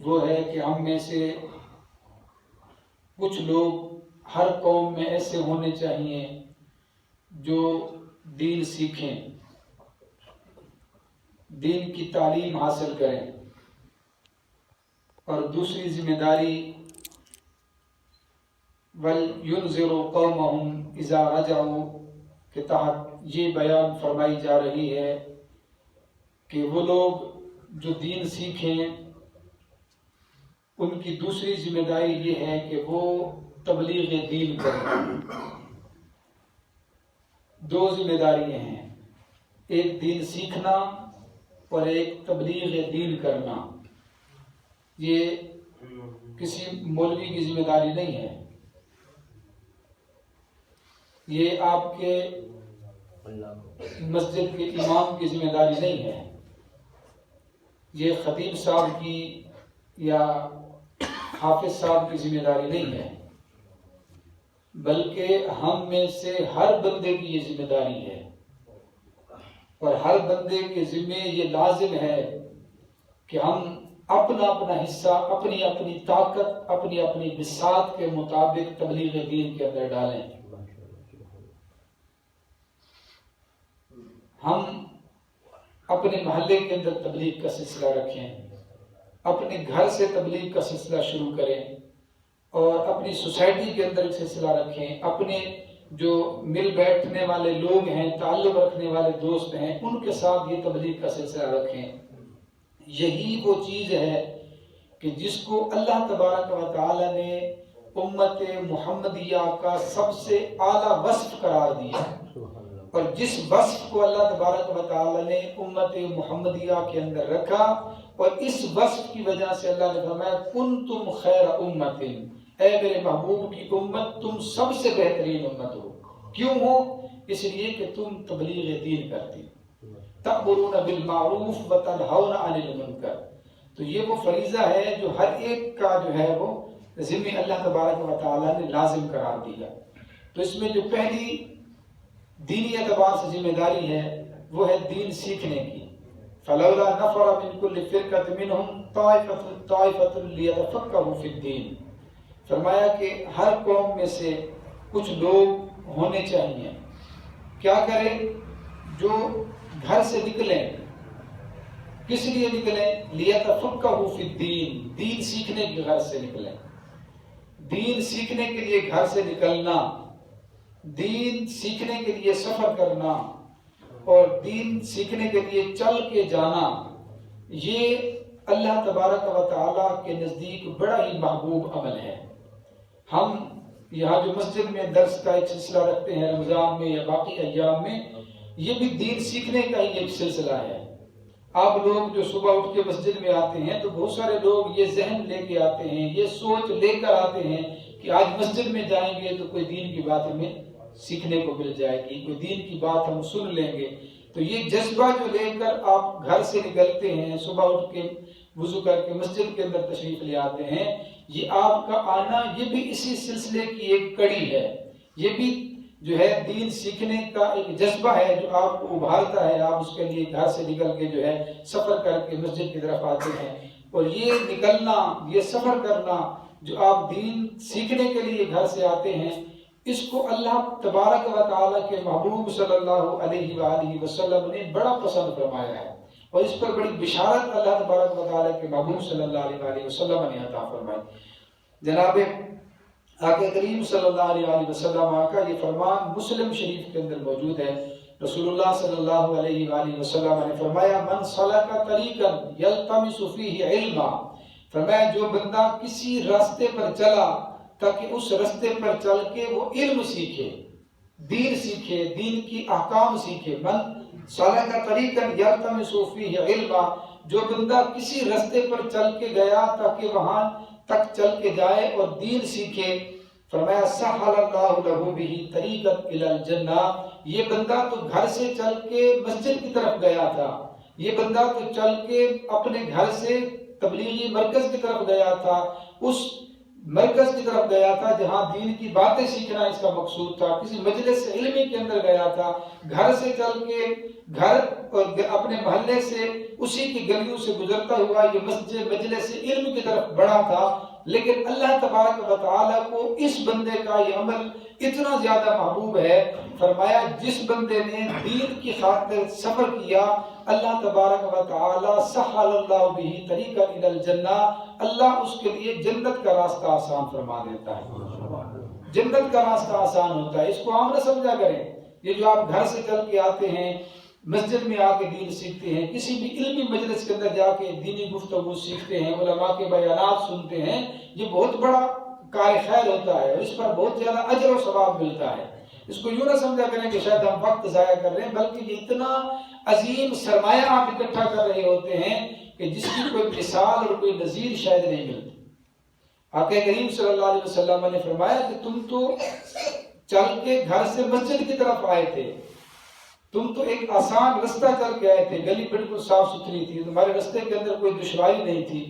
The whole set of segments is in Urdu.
وہ ہے کہ ہم میں سے کچھ لوگ ہر قوم میں ایسے ہونے چاہیے جو دین سیکھیں، دین کی تعلیم حاصل کریں، اور دوسری ذمہ داری وَلْيُنذِرُوا قَوْمَهُمْ إِذَا رَجَعُوا کے تحت یہ بیان فرمائی جا رہی ہے کہ وہ لوگ جو دین سیکھیں ان کی دوسری ذمہ داری یہ ہے کہ وہ تبلیغ دین کریں۔ دو ذمہ داریاں ہیں، ایک دین سیکھنا اور ایک تبلیغ دین کرنا۔ یہ کسی مولوی کی ذمہ داری نہیں ہے، یہ آپ کے مسجد کے امام کی ذمہ داری نہیں ہے، یہ خطیب صاحب کی یا حافظ صاحب کی ذمہ داری نہیں ہے، بلکہ ہم میں سے ہر بندے کی یہ ذمہ داری ہے، اور ہر بندے کے ذمہ یہ لازم ہے کہ ہم اپنا اپنا حصہ، اپنی اپنی طاقت، اپنی اپنی بساط کے مطابق تبلیغ دین کے اندر ڈالیں۔ ہم اپنے محلے کے اندر تبلیغ کا سلسلہ رکھیں، اپنے گھر سے تبلیغ کا سلسلہ شروع کریں، اور اپنی سوسائٹی کے اندر سلسلہ رکھیں، اپنے جو مل بیٹھنے والے لوگ ہیں، تعلق رکھنے والے دوست ہیں، ان کے ساتھ یہ تبلیغ کا سلسلہ رکھیں۔ یہی وہ چیز ہے کہ جس کو اللہ تبارک و تعالی نے امت محمدیہ کا سب سے اعلیٰ وصف قرار دیا، اور جس وصف کو اللہ تبارک و تعالی نے امت محمدیہ کے اندر رکھا، اور اس وصف کی وجہ سے اللہ نے فرمایا کنتم خیر امت، اے میرے محبوب کی امت تم سب سے بہترین امت ہو۔ کیوں ہو؟ اس لیے کہ تم تبلیغ دین کرتی، تأمرون بالمعروف وتنہون عن المنکر۔ تو یہ وہ فریضہ ہے جو ہر ایک کا جو ہے وہ ذمہ اللہ تبارک و تعالی نے لازم قرار دیا۔ تو اس میں جو پہلی دینی اعتبار سے ذمہ داری ہے وہ ہے دین سیکھنے کی۔ فلولا نفر من كل فرقة منهم طائفة ليتفقهوا في الدين، فرمایا کہ ہر قوم میں سے کچھ لوگ ہونے چاہیے، کیا کریں؟ جو گھر سے نکلیں، کس لیے نکلیں؟ لیتفقهوا في الدین، دین سیکھنے کے گھر سے نکلیں۔ دین سیکھنے کے لیے گھر سے نکلنا، دین سیکھنے کے لیے سفر کرنا، اور دین سیکھنے کے لیے چل کے جانا، یہ اللہ تبارک و تعالیٰ کے نزدیک بڑا ہی محبوب عمل ہے۔ ہم یہاں جو مسجد میں درس کا ایک سلسلہ رکھتے ہیں رمضان میں یا باقی ایام میں، یہ بھی دین سیکھنے کا ہی ایک سلسلہ ہے۔ آپ لوگ جو صبح اٹھ کے مسجد میں آتے ہیں تو بہت سارے لوگ یہ ذہن لے کے آتے ہیں، یہ سوچ لے کر آتے ہیں کہ آج مسجد میں جائیں گے تو کوئی دین کی بات ہمیں سیکھنے کو مل جائے گی، کوئی دین کی بات ہم سن لیں گے۔ تو یہ جذبہ جو لے کر آپ گھر سے نکلتے ہیں، صبح اٹھ کے وضو کر کے مسجد کے اندر تشریف لے آتے ہیں، یہ آپ کا آنا یہ بھی اسی سلسلے کی ایک کڑی ہے، یہ بھی جو ہے دین سیکھنے کا ایک جذبہ ہے جو آپ کو ابھارتا ہے۔ آپ اس کے لیے گھر سے نکل کے جو ہے سفر کر کے مسجد کی طرف آتے ہیں، اور یہ نکلنا، یہ سفر کرنا جو آپ دین سیکھنے کے لیے گھر سے آتے ہیں، اس کو اللہ تبارک و تعالیٰ کے محبوب صلی اللہ علیہ وآلہ وسلم نے بڑا پسند فرمایا ہے، اور اس پر بڑی بشارت اللہ تبارک و تعالیٰ کے محبوب صلی اللہ علیہ وآلہ وسلم نے عطا فرمائی۔ جناب آقا کریم صلی اللہ علیہ وسلم کا یہ فرمان مسلم شریف کے اندر موجود ہے۔ رسول اللہ صلی اللہ علیہ وآلہ وسلم نے فرمایا من سلک طریقا یلتمس فیہ علما، فرمایا جو بندہ کسی راستے پر چلا تاکہ اس راستے پر چل کے وہ علم سیکھے، دین سیکھے، دین کی احکام سیکھے۔ من سلک طریقا یلتمس فیہ علما، جو بندہ کسی راستے پر چل کے گیا تاکہ وہاں تک چل کے جائے اور دین سیکھے، فرمایا سہل اللہ لہ بہ طریقا الی الجنہ، یہ بندہ تو گھر سے چل کے مسجد کی طرف گیا تھا، یہ بندہ تو چل کے اپنے گھر سے تبلیغی مرکز کی طرف گیا تھا، اس مرکز کی طرف گیا تھا جہاں دین کی باتیں سیکھنا اس کا مقصود تھا، کسی مجلس علمی کے اندر گیا تھا، گھر سے چل کے گھر اور اپنے محلے سے اسی کی گلیوں سے گزرتا ہوا یہ مسجد مجلس علم کی طرف بڑھا تھا، لیکن اللہ تبارک و تعالیٰ کو اس بندے کا یہ عمل اتنا زیادہ محبوب ہے، فرمایا جس بندے نے دین کی خاطر سفر کیا اللہ تبارک و تعالیٰ سہل اللہ بہ طریقا الی الجنہ، اللہ اس کے لیے جنت کا راستہ آسان فرما دیتا ہے، جنت کا راستہ آسان ہوتا ہے۔ اس کو عام نہ سمجھا کریں، یہ جو آپ گھر سے چل کے آتے ہیں، مسجد میں آ کے دین سیکھتے ہیں، کسی بھی علمی مجلس کے اندر جا کے دینی گفتگو سیکھتے ہیں، علماء کے بیانات سنتے ہیں، یہ بہت بڑا کار خیر ہوتا ہے اور اس پر بہت زیادہ اجر و ثواب ملتا ہے۔ اس کو یوں نہ سمجھا کریں کہ شاید ہم وقت ضائع کر رہے ہیں، بلکہ یہ اتنا عظیم سرمایہ آپ اکٹھا کر رہے ہوتے ہیں کہ جس کی کوئی مثال اور کوئی نظیر شاید نہیں ملتی۔ آقا کریم صلی اللہ علیہ وسلم نے فرمایا کہ تم تو چل کے گھر سے مسجد کی طرف آئے تھے، تم تو ایک آسان رستہ چل کے آئے تھے، گلی بالکل صاف ستھری تھی، تمہارے رستے کے اندر کوئی دشواری نہیں تھی،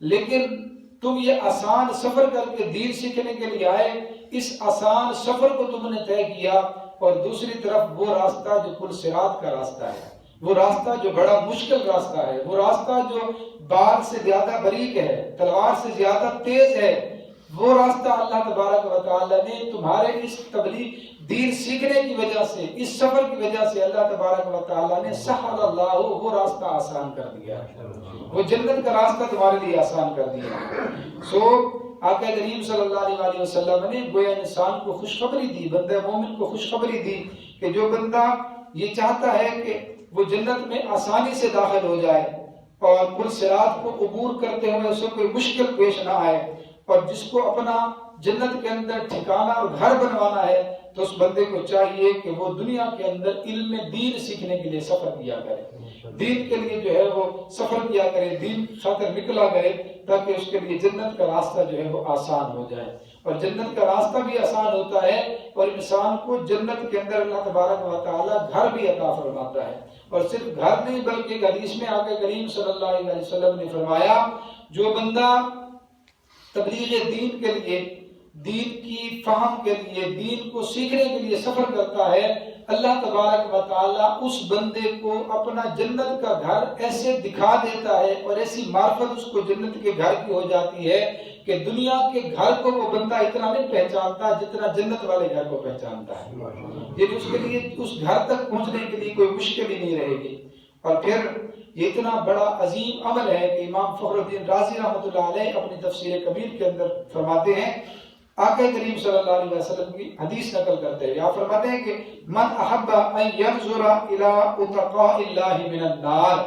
لیکن تم یہ آسان سفر کر کے دین سیکھنے کے لیے آئے، اس آسان سفر کو تم نے طے کیا، اور دوسری طرف وہ راستہ جو پل صراط کا راستہ ہے، وہ راستہ جو بڑا مشکل راستہ ہے، وہ راستہ جو بال سے زیادہ باریک ہے، تلوار سے زیادہ تیز ہے، وہ راستہ اللہ تبارک و تعالی نے تمہارے اس تبلیغ دین سیکھنے کی وجہ سے، اس سفر کی وجہ سے اللہ تبارک و تعالی نے سہل اللہ وہ راستہ آسان کر دیا، وہ جنت کا راستہ تمہارے لیے آسان کر دیا۔ آقا کریم صلی اللہ علیہ وسلم نے گویا انسان کو خوشخبری دی، بندہ مومن کو خوشخبری دی کہ جو بندہ یہ چاہتا ہے کہ وہ جنت میں آسانی سے داخل ہو جائے اور پل صراط کو عبور کرتے ہوئے اسے کوئی مشکل پیش نہ آئے، اور جس کو اپنا جنت کے اندر ٹھکانہ اور گھر بنوانا ہے تو اس بندے کو چاہیے کہ وہ دنیا کے اندر علم دین سیکھنے کے لیے سفر کیا کرے، دین کے لیے جو ہے وہ سفر کیا کرے، دین خاطر نکلا کرے، تاکہ اس کے لیے جنت کا راستہ جو ہے وہ آسان ہو جائے۔ اور جنت کا راستہ بھی آسان ہوتا ہے اور انسان کو جنت کے اندر اللہ تبارک و تعالی گھر بھی عطا فرماتا ہے، اور صرف گھر نہیں بلکہ ایک حدیث میں آقا کریم صلی اللہ علیہ وسلم نے فرمایا جو بندہ تبلیغ دین کے لیے، دین کی فہم کے لیے، دین کو سیکھنے کے لیے سفر کرتا ہے، اللہ تبارک و تعالیٰ اس بندے کو اپنا جنت کا گھر ایسے دکھا دیتا ہے اور ایسی معرفت اس کو جنت کے گھر کی ہو جاتی ہے کہ دنیا کے گھر کو وہ بندہ اتنا نہیں پہچانتا جتنا جنت والے گھر کو پہچانتا ہے، یعنی اس کے لیے اس گھر تک پہنچنے کے لیے کوئی مشکل ہی نہیں رہے گی۔ اور پھر یہ اتنا بڑا عظیم عمل ہے کہ امام فخر الدین رازی رحمۃ اللہ علیہ اپنی تفسیر کبیر کے اندر فرماتے ہیں، آقا کریم صلی اللہ علیہ وسلم کی حدیث نقل کرتے ہیں، آپ فرماتے ہیں کہ من احب ان ينظر الى اتقاء اللہ من النار،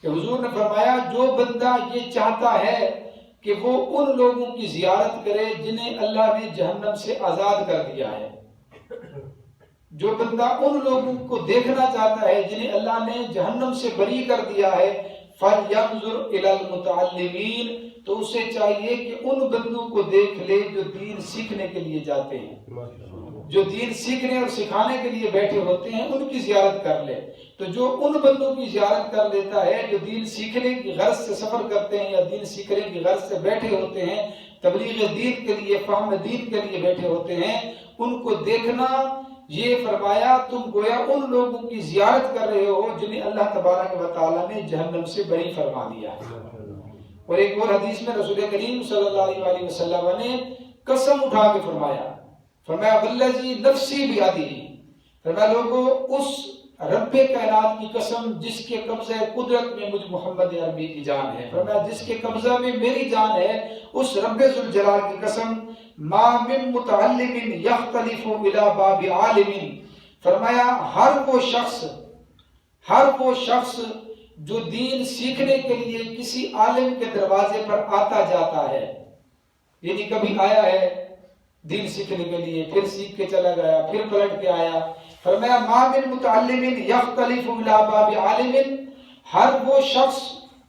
کہ حضور نے فرمایا جو بندہ یہ چاہتا ہے کہ وہ ان لوگوں کی زیارت کرے جنہیں اللہ نے جہنم سے آزاد کر دیا ہے، جو بندہ ان لوگوں کو دیکھنا چاہتا ہے جنہیں اللہ نے جہنم سے بری کر دیا ہے، فَلْيَنْظُرْ إِلَى الْمُتَعَلِّمِينَ، تو اسے چاہیے کہ ان بندوں کو دیکھ لے جو دین سیکھنے کے لیے جاتے ہیں، جو دین سیکھنے اور سکھانے کے لیے بیٹھے ہوتے ہیں ان کی زیارت کر لے۔ تو جو ان بندوں کی زیارت کر لیتا ہے جو دین سیکھنے کی غرض سے سفر کرتے ہیں یا دین سیکھنے کی غرض سے بیٹھے ہوتے ہیں، تبلیغ دین کے لیے، فہم دین کے لیے بیٹھے ہوتے ہیں، ان کو دیکھنا، یہ فرمایا تم گویا ان لوگوں کی زیارت کر رہے ہو جنہیں اللہ تبارک و تعالیٰ نے جہنم سے بری فرما دیا ہے۔ اور ایک اور حدیث میں رسول کریم صلی اللہ علیہ وسلم نے قسم اٹھا کے فرمایا والذی نفسی بیدہ، فرمایا لوگوں اس رب کائنات کی قسم جس کے قبضہ قدرت میں مجھ محمد عربی کی جان ہے، فرمایا جس کے قبضہ میں میری جان ہے، اس رب ذوالجلال کی قسم، ما من متعلم یختلف الی باب عالم، فرمایا ہر وہ شخص جو دین سیکھنے کے لیے کسی عالم کے دروازے پر آتا جاتا ہے، یعنی کبھی آیا ہے دین سیکھنے کے لیے، پھر سیکھ کے چلا گیا، پھر پلٹ کے آیا، فرمایا ما من متعلم یختلف الی باب عالم، ہر وہ شخص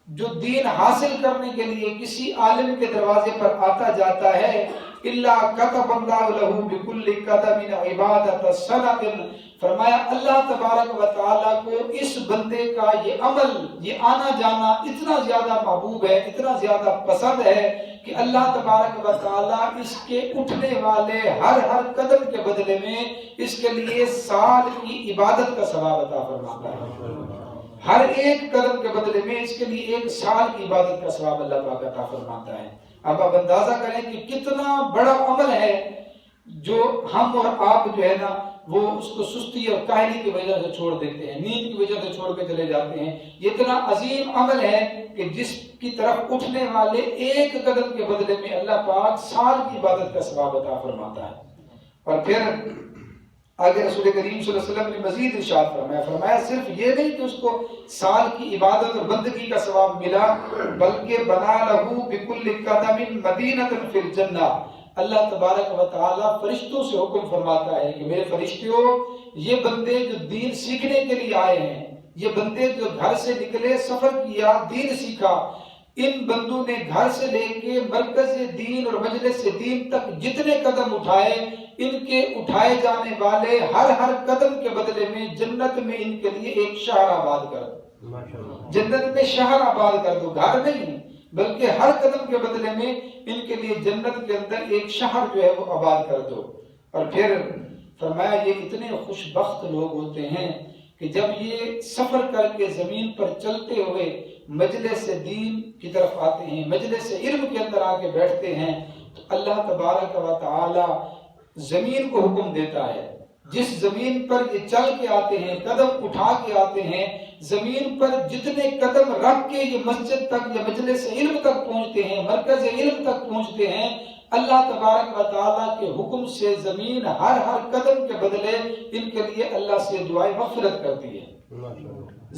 جو دین حاصل کرنے کے لیے کسی عالم کے دروازے پر آتا جاتا ہے، الا كتب اللہ له بكل قدم عبادت سنۃ، فرمایا اللہ تبارک و تعالیٰ کو اس بندے کا یہ عمل، یہ آنا جانا اتنا زیادہ محبوب ہے، اتنا زیادہ پسند ہے کہ اللہ تبارک و تعالیٰ اس کے اٹھنے والے ہر قدم کے بدلے میں اس کے لیے سال کی عبادت کا ثواب عطا فرماتا ہے. ہر ایک قدم کے بدلے میں اس کے لیے ایک سال کی عبادت کا ثواب اللہ پاک عطا فرماتا ہے. اب آپ اندازہ کریں کہ کتنا بڑا عمل ہے جو ہم اور آپ جو ہے نا وہ اس کو سستی اور کاہلی کی وجہ سے چھوڑ دیتے ہیں, نیند کی وجہ سے چھوڑ کے چلے جاتے ہیں. یہ اتنا عظیم عمل ہے کہ جس کی طرف اٹھنے والے ایک قدم کے بدلے میں اللہ پاک سال کی عبادت کا ثواب عطا فرماتا ہے. اور پھر آگے رسول کریم صلی اللہ علیہ وسلم نے مزید ارشاد فرمایا صرف یہ نہیں کہ اس کو سال کی عبادت اور بندگی کا ثواب ملا, بلکہ بنا لہو بکل قدم مدینۃ فی الجنہ. اللہ تبارک و تعالیٰ فرشتوں سے حکم فرماتا ہے کہ میرے فرشتوں, یہ بندے جو دین سیکھنے کے لیے آئے ہیں, یہ بندے جو گھر سے نکلے, سفر کیا, دین سیکھا, ان بندوں نے گھر سے لے کے مرکز دین اور مجلس دین تک جتنے قدم اٹھائے, ان کے اٹھائے جانے والے ہر قدم کے بدلے میں جنت میں ان کے لیے ایک شہر آباد کر دو. جنت میں شہر آباد کر دو, گھر نہیں بلکہ ہر قدم کے بدلے میں ان کے لیے جنت کے اندر ایک شہر جو ہے وہ آباد کر دو. اور پھر فرمایا یہ اتنے خوش بخت لوگ ہوتے ہیں کہ جب یہ سفر کر کے زمین پر چلتے ہوئے مجلس دین کی طرف آتے ہیں, مجلس علم کے اندر آ کے بیٹھتے ہیں, تو اللہ تبارک و تعالی زمین کو حکم دیتا ہے, جس زمین پر یہ چل کے آتے ہیں, قدم اٹھا کے آتے ہیں, زمین پر جتنے قدم رکھ کے یہ مسجد تک یا مجلس علم تک پہنچتے ہیں, مرکز علم تک پہنچتے ہیں, اللہ تبارک و تعالیٰ کے حکم سے زمین ہر قدم کے بدلے ان کے لیے اللہ سے دعائیں مغفرت کرتی ہے.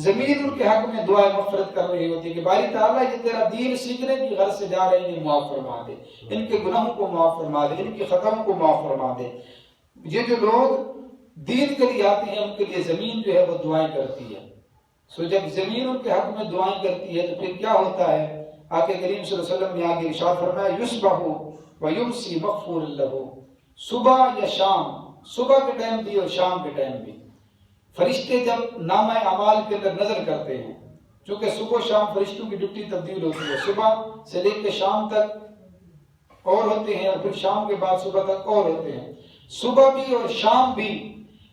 زمین ان کے حق میں دعائیں مغفرت کر رہی ہوتی ہے کہ باری تعالیٰ یہ تیرا دین سیکھنے کی غرض سے جا رہے ہیں, انہیں معاف فرما دے, ان کے گناہوں کو معاف فرما دے, ان کے خطاؤں کو معاف فرما دے. یہ جو لوگ دین کے لیے آتے ہیں ان کے لیے زمین جو ہے وہ دعائیں کرتی ہے. سو جب زمین ان کے حق میں دعائیں کرتی ہے تو پھر کیا ہوتا ہے؟ آقا کریم صلی اللہ علیہ وسلم نے آگے ارشاد فرمایا یصبح ویمسی مغفور لہ. صبح یا شام, صبح کے ٹائم بھی اور شام کے ٹائم بھی فرشتے جب نامہ اعمال کے اندر نظر کرتے ہیں, چونکہ صبح شام فرشتوں کی ڈیوٹی تبدیل ہوتی ہے, صبح سے لے کے شام تک اور ہوتے ہیں اور پھر شام کے بعد صبح تک اور ہوتے ہیں. صبح بھی اور شام بھی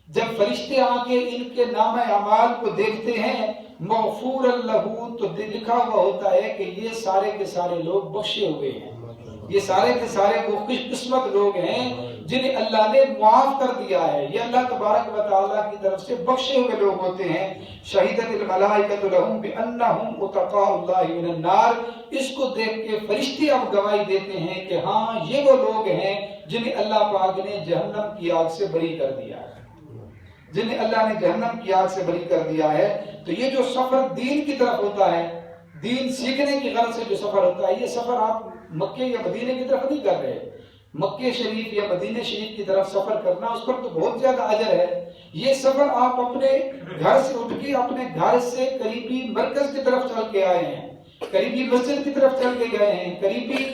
جب فرشتے آ کے ان کے نامہ اعمال کو دیکھتے ہیں مغفور لہ, تو لکھا ہوا ہوتا ہے کہ یہ سارے کے سارے لوگ بخشے ہوئے ہیں, یہ سارے کے سارے وہ خوش قسمت لوگ ہیں جنہیں اللہ نے معاف کر دیا ہے, یہ اللہ تبارک و تعالیٰ کی طرف سے بخشے ہوئے لوگ ہوتے ہیں. شہیدت الملائکۃ لہم بانہم اتقاء اللہ من النار. اس کو دیکھ کے فرشتے اب گواہی دیتے ہیں کہ ہاں یہ وہ لوگ ہیں جنہیں اللہ پاک نے جہنم کی آگ سے بری کر دیا ہے, جنہیں اللہ نے جہنم کی آگ سے بری کر دیا ہے. تو یہ جو سفر دین کی طرف ہوتا ہے, دین سیکھنے کی غرض سے جو سفر ہوتا ہے, یہ سفر آپ مکے یا مدینے کی طرف نہیں کر رہے. مکے شریف یا مدینے شریف کی طرف سفر کرنا اس پر تو بہت زیادہ اجر ہے. یہ سفر آپ اپنے گھر سے اٹھ کے اپنے گھر سے قریبی مرکز کی طرف چل کے آئے ہیں, قریبی مسجد کی طرف چل کے گئے ہیں, قریبی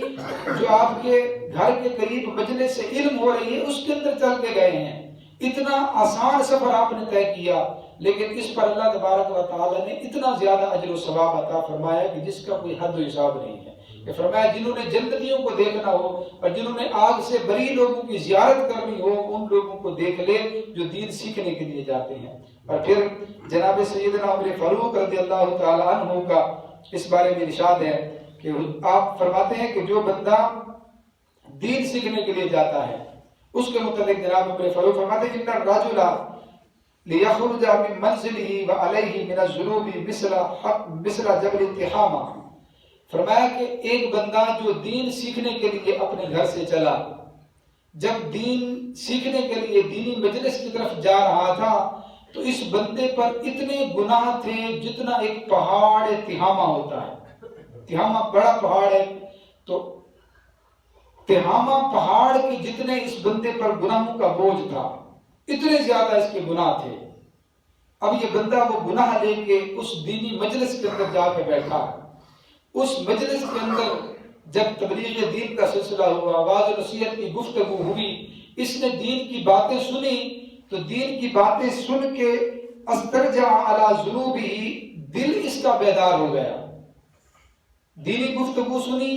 جو آپ کے گھر کے قریب مجلس سے علم ہو رہی ہے اس کے اندر چل کے گئے ہیں. اتنا آسان سفر آپ نے طے کیا, لیکن اس پر اللہ تبارک و تعالی نے اتنا زیادہ اجر و ثواب عطا فرمایا کہ جس کا کوئی حد و حساب نہیں ہے. کہ فرمایا جنہوں نے جنتیوں کو دیکھنا ہو اور جنہوں نے آگ سے بری لوگوں کی زیارت کرنی ہو, ان لوگوں کو دیکھ لے جو دین سیکھنے کے لیے جاتے ہیں. اور پھر جناب سیدنا عمر فاروق رضی اللہ تعالی عنہ کا اس بارے میں ارشاد ہے کہ آپ فرماتے ہیں کہ جو بندہ دین سیکھنے کے لیے جاتا ہے اس کے متعلق جناب عمر فاروق فرماتے ہیں ان الرجل لیخرج من منزله وعليه من الذنوب مثل جبل التحامہ. فرمایا کہ ایک بندہ جو دین سیکھنے کے لیے اپنے گھر سے چلا, جب دین سیکھنے کے لیے دینی مجلس کی طرف جا رہا تھا تو اس بندے پر اتنے گناہ تھے جتنا ایک پہاڑ تہامہ ہوتا ہے. تہامہ بڑا پہاڑ ہے, تو تہامہ پہاڑ کے جتنے اس بندے پر گناہوں کا بوجھ تھا, اتنے زیادہ اس کے گناہ تھے. اب یہ بندہ وہ گناہ لے کے اس دینی مجلس کے اندر جا کے بیٹھا. اس مجلس کے اندر جب تبلیغ دین کا سلسلہ ہوا, واعظ و نصیحت کی گفتگو ہوئی, اس نے دین کی باتیں سنی, تو دین کی باتیں سن کے استرجع علی ذنوبہ, دل اس کا بیدار ہو گیا. دینی گفتگو سنی,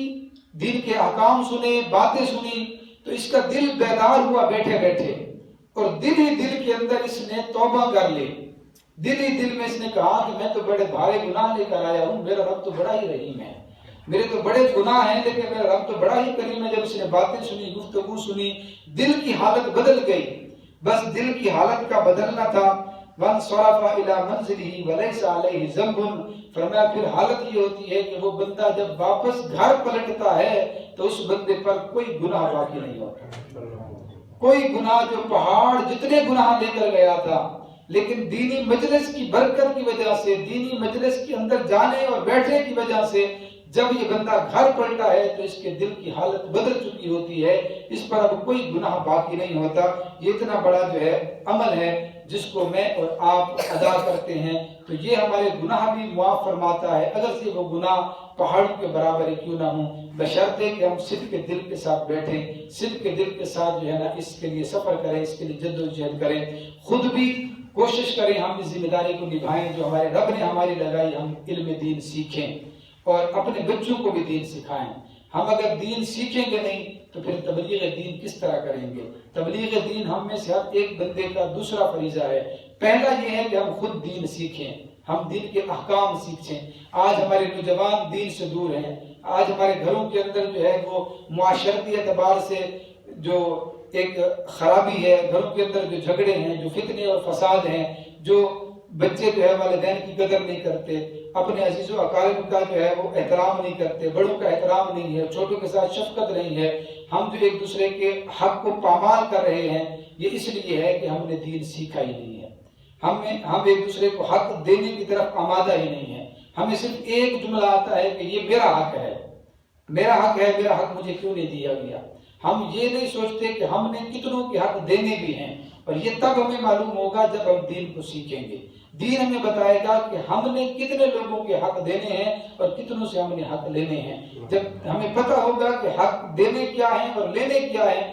دین کے احکام سنے، باتیں سنی، تو اس کا دل بیدار ہوا بیٹھے بیٹھے، اور دل ہی دل کے اندر اس نے توبہ کر لی۔ دل ہی دل میں اس نے کہا کہ میں تو بڑے بھاری گناہ لے کر آیا ہوں، میرا رب تو بڑا ہی رحیم ہے، میرے تو بڑے گناہ ہیں لیکن میرا رب تو بڑا ہی کریم ہے۔ جب اس نے باتیں سنی، گفتگو سنی، دل کی حالت بدل گئی۔ بس دل کی حالت کا بدلنا تھا۔ وَانْصَرَفَ إِلَىٰ مَنْزِلِهِ وَلَيْسَ عَلَيْهِ ذَنْبٌ، فرمایا پھر حالت یہ ہوتی ہے کہ وہ بندہ جب واپس گھر پلٹتا ہے تو اس بندے پر کوئی گناہ باقی نہیں ہوتا، کوئی گناہ جو پہاڑ جتنے گناہ لے کر گیا تھا، لیکن دینی مجلس کی برکت کی وجہ سے، دینی مجلس کے اندر جانے اور بیٹھنے کی وجہ سے جب یہ بندہ گھر پلٹا ہے تو اس کے دل کی حالت بدل چکی ہوتی ہے، اس پر اب کوئی گناہ باقی نہیں ہوتا۔ یہ اتنا بڑا جو ہے عمل ہے جس کو میں اور آپ ادا کرتے ہیں، تو یہ ہمارے گناہ بھی معاف فرماتا ہے، اگر سے وہ گناہ پہاڑوں کے برابر کیوں نہ ہوں، بشرطے کہ ہم صدق کے دل کے ساتھ بیٹھیں، صدق کے دل کے ساتھ جو ہے نا اس کے لیے سفر کریں، اس کے لیے جد و جہد کریں، خود بھی کوشش کریں ہم اس ذمہ داری کو نبھائیں جو ہمارے رب نے ہماری لگائی، ہم علم دین سیکھیں اور اپنے بچوں کو بھی دین سکھائیں۔ ہم اگر دین سیکھیں گے نہیں تو پھر تبلیغ دین کس طرح کریں گے؟ تبلیغ دین ہم میں سے ہر ایک بندے کا دوسرا فریضہ ہے۔ پہلا یہ ہے کہ ہم خود دین سیکھیں، ہم دین کے احکام سیکھیں۔ آج ہمارے نوجوان دین سے دور ہیں، آج ہمارے گھروں کے اندر جو ہے وہ معاشرتی اعتبار سے جو ایک خرابی ہے، گھروں کے اندر جو جھگڑے ہیں، جو فتنے اور فساد ہیں، جو بچے جو ہے والدین کی قدر نہیں کرتے، اپنے عزیز و اقارب کا جو ہے وہ احترام نہیں کرتے، بڑوں کا احترام نہیں ہے، چھوٹوں کے ساتھ شفقت نہیں ہے، ہم جو ایک دوسرے کے حق کو پامال کر رہے ہیں، یہ اس لیے ہے کہ ہم نے دین سیکھا ہی نہیں ہے۔ ہم ایک دوسرے کو حق دینے کی طرف آمادہ ہی نہیں ہے۔ ہمیں صرف ایک جملہ آتا ہے کہ یہ میرا حق ہے، میرا حق ہے، میرا حق مجھے کیوں نہیں دیا گیا۔ ہم یہ نہیں سوچتے کہ ہم نے کتنوں کے حق دینے بھی ہیں، اور یہ تب ہمیں معلوم ہوگا جب ہم دین کو سیکھیں گے۔ دین ہمیں بتائے گا کہ ہم نے کتنے لوگوں کے حق دینے ہیں اور کتنوں سے ہم نے حق لینے ہیں۔ جب ہمیں پتہ ہوگا کہ حق دینے کیا ہیں اور لینے کیا ہیں